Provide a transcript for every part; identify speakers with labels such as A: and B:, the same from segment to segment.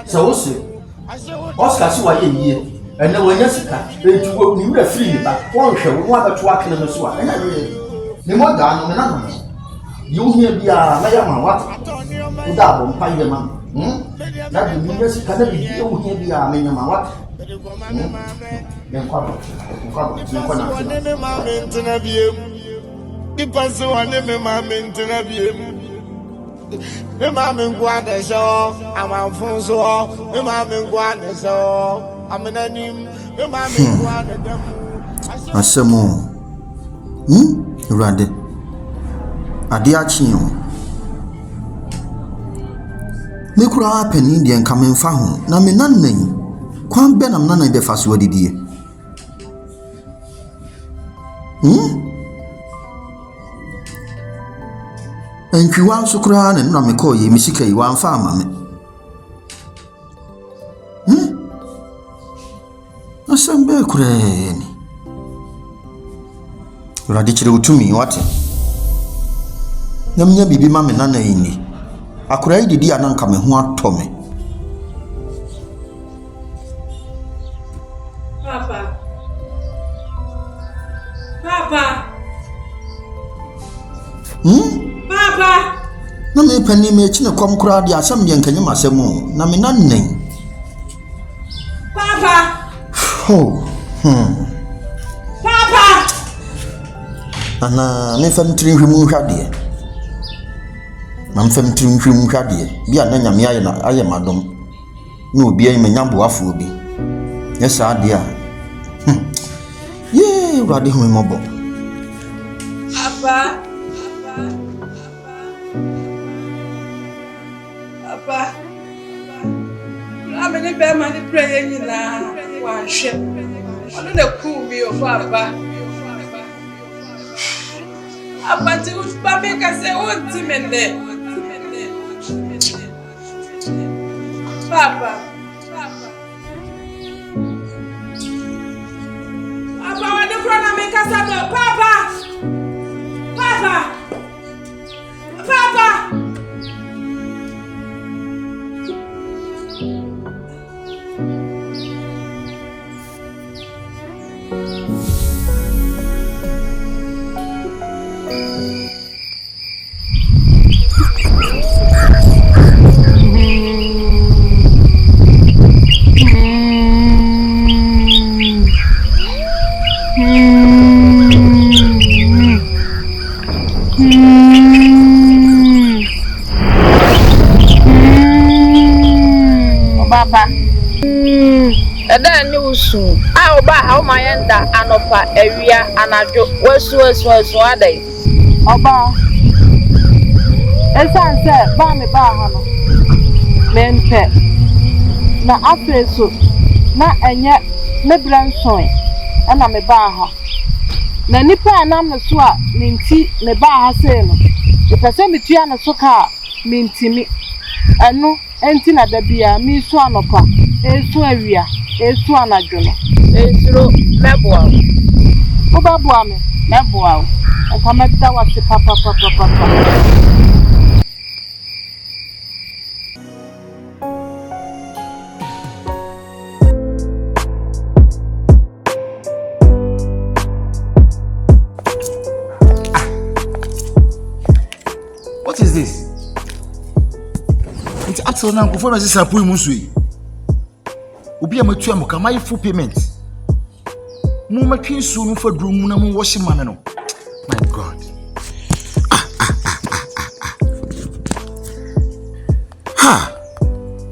A: So Oscar si wa ye and no one Jessica to work me free back one show one to work in the soil and I the more down on you hear be a Mayama what without on Pine man. That the Jessica you hear be a Mayama what then come Asemo Rade Adiachi me kura penny de nka me mfa ho na me nanan kwan be nam nanan be fa so adidie Enkwiwa nso kura na na me call ye misika yi wan fa ama me Asambe kura ni Radi chire utumi wate Nyamnya bibi ma me nanan yi ni akura yi didi ananka me ho atome
B: Papa Papa
A: na me pani me chi ne kom kura de asam ye nkanye masem na me nanan
B: Papa Papa
A: ana me fam tiri hwimu hwade na mfam tiri hwimu hwade bia na nyame aye na aye madom na obi ayi me nyamboafo obi yesa ade a ye urade hu mobo
B: Papa I'm in a bear money praying now. One ship. I'm in a cool me of Papa. But it was Papa can say, oh, Timon there. Papa, what the front of me can say, Papa.
C: Eda ni usu a oba ha ma yenda anopa awia anajo wesu adai
D: oba esanse ba me ba ha no mempe na afreso na enye me branson na me ba ha na nipa anam so a minti me ba ha se no epese mitua na so ka mintimi eno enti na da bia mi so anopa esu awia esu anajono
C: esuro meboa
D: oba boa me meboa o kama da wase papa
E: What is this? It's absolutely not for us to put musui. Obi amatua mo kama full payment. Mu matwe su no fa drum na mu wash man no. My God.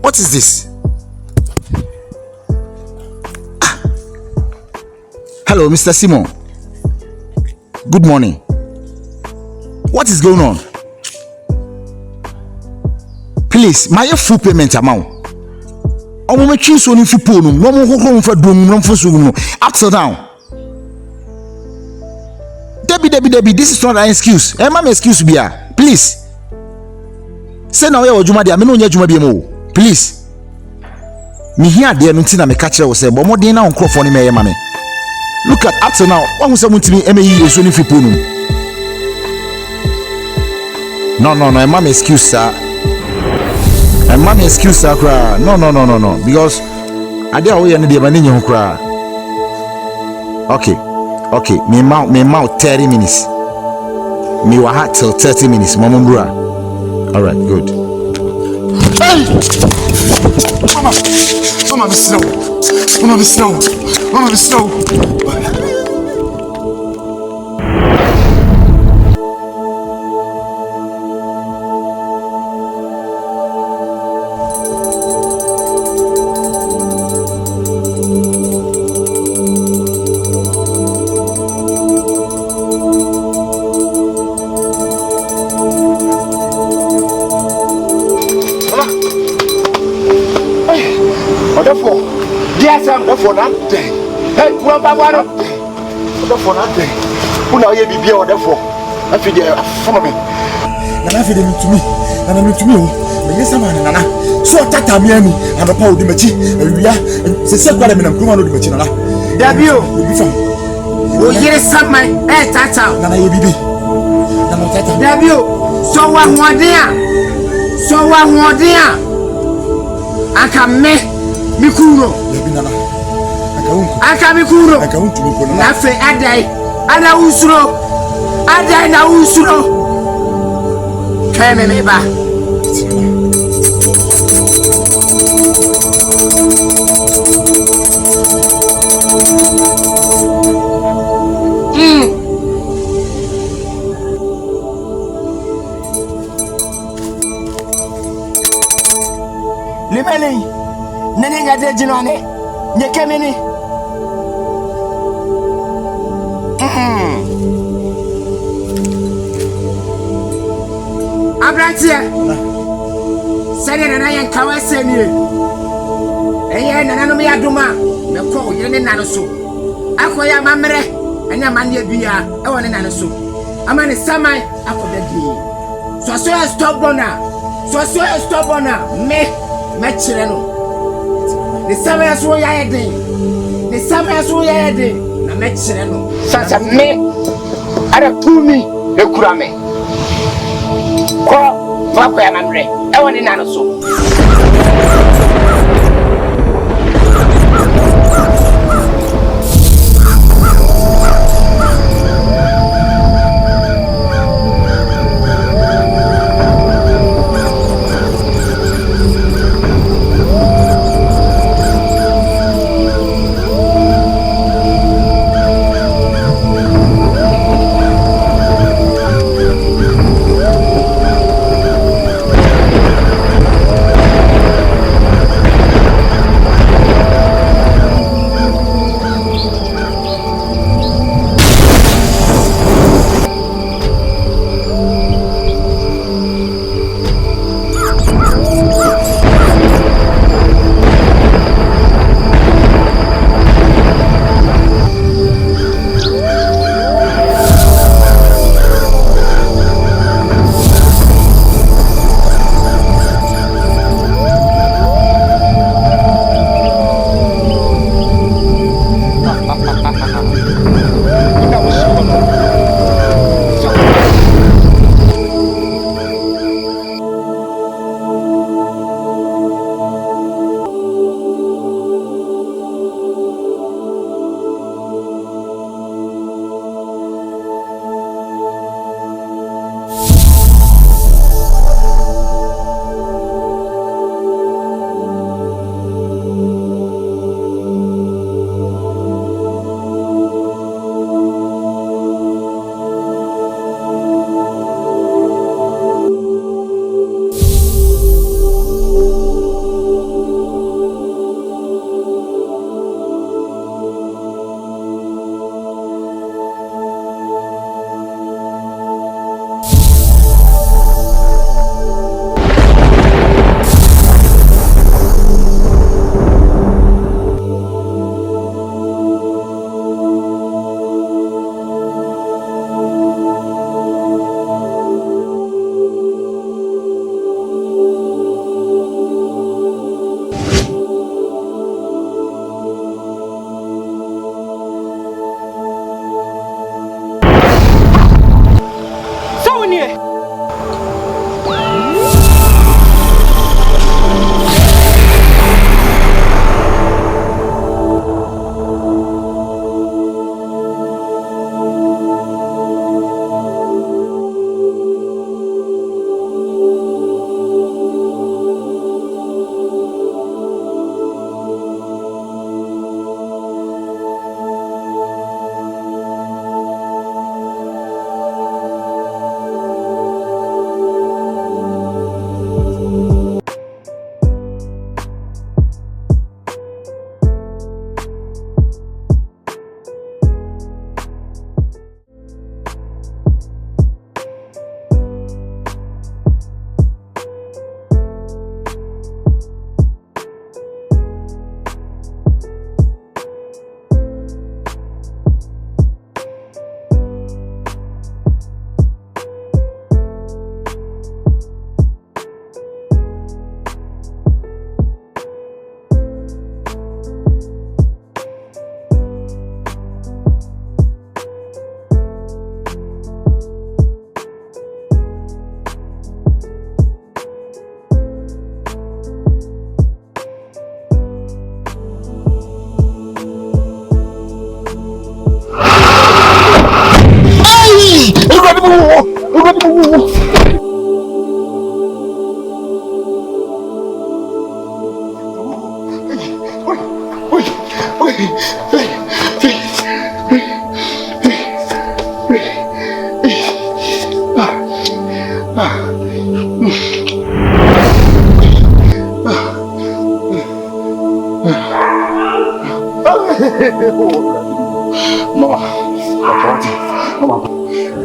E: What is this? Hello, Mr. Simon. Good morning. What is going on? Please, my full payment amount. Omo me twi so ni fipo no mo hohoro mfa dum no mfo so no up till now. Debbie, this is not an excuse. My excuse bia. Please. Say now you ojuma dia me no nya ojuma bia mo. Please. Me here there no ntina me ka kire wo say bo modin na onkrofo ni me ye ma me. Look at up till now. What who say muntimi emeyi eso ni fipo no. No, I'm excuse, sir. I'm excuse, sir. No. Because I didn't know any money you cry. Okay. Me mouth 30 minutes. Me wa hat till 30 minutes. Mamumbura. All right, good.
A: Hey! Mama, me slow. For nothing. Hey, one by one. For nothing. Who now you be here therefore? I feel there for me. And I feel them to me. And I'm to me. Yes, I'm Nana. So tata me and a power de machi. We are say what I'm in a woman of the machina. Debut. Oh, yes, some my eh tata. Nana you be. Nana tata. Debut. So what there? I can make Mikuro. Nana. Akabikuro na fe adai ana usuro adai na usuro keme meba Limeli nene ngade jinone nyekemeni Abratia Sene nana yen kawase ni Eye nana no me aduma me ko yene ne nano so akoya mamre anya mane bia e woni nano so amane saman akobedi so stubborna me chire no the saman so ya yeden na me chire no sasa me ara pumi e kura me ko fa ya mamre e woni nano so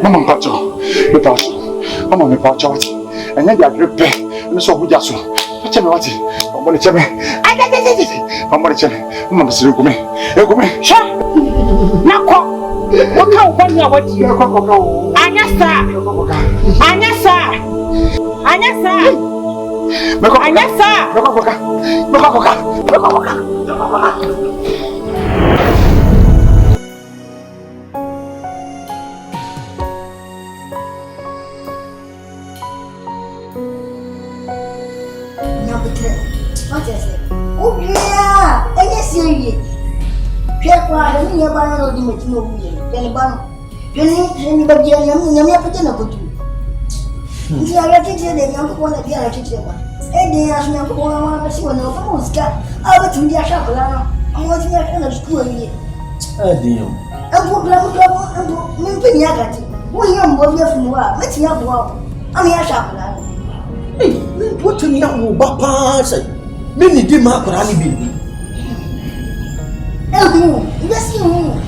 F: Mama mpacho, mama me pacho. Anya dia grepe, no so hu jaso. Pacho me wati. Mama le cheme. Mama le cheme. Mama se ku me. E ku me. Sha. Nakọ. Wo ka wo nya wati. Ko. Anya sa. Anya sa. Anya sa. Meko. Anya sa. Meko.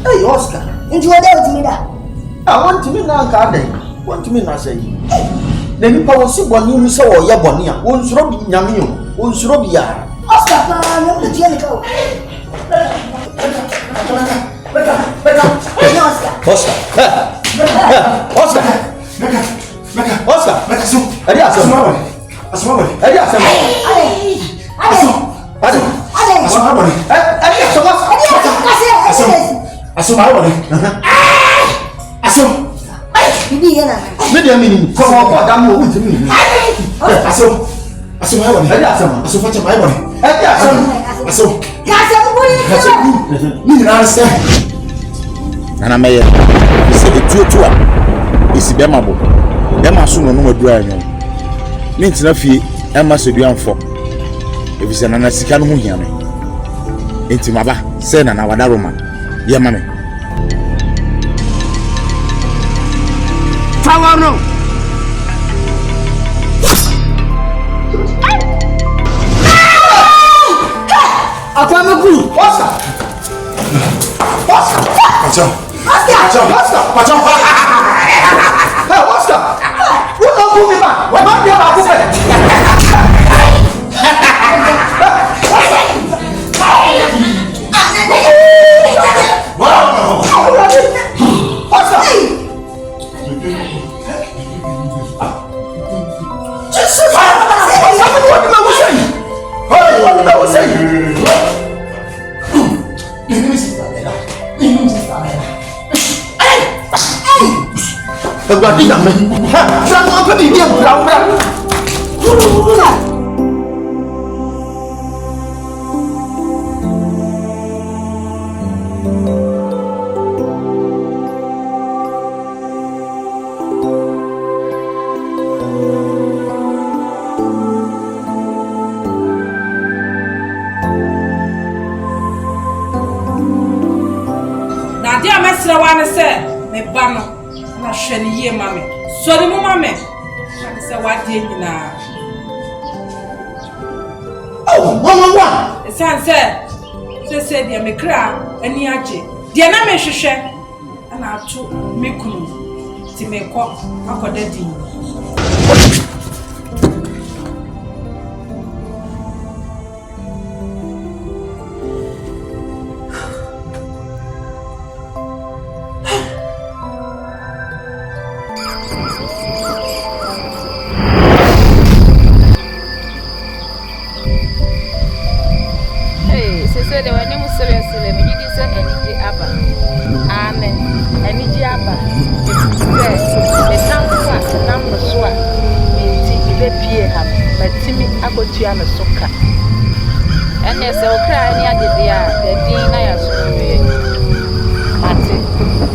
A: Hey, Oscar.
G: Into what else me that?
A: I want to me now, Carden. Want to me now say. The people will see one you saw or Yabonia. Won't rob Yamio. Won't rob ya.
G: Oscar, I'm the Jellico.
E: Nana meye se etuotua esi bema bo bema so no no adura anyo me ntina fie ema so duanfo efise nana sika no ho hia me enti maba se nana wada roma ye ma me
A: Fawano Akwamaku Oscar Oscar who don't pull me back? What about
B: Nadia mesra wane se me ba no na hwe ne ye mame. Sori mu mame. Na se wadie nyina.
A: Oh, mama.
B: Se dia me kra ani age. Dia na me hwehwe na ato me kunu. Ti me kọ akoda din.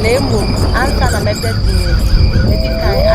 C: Nemu, ansa na mebedi. Edi kai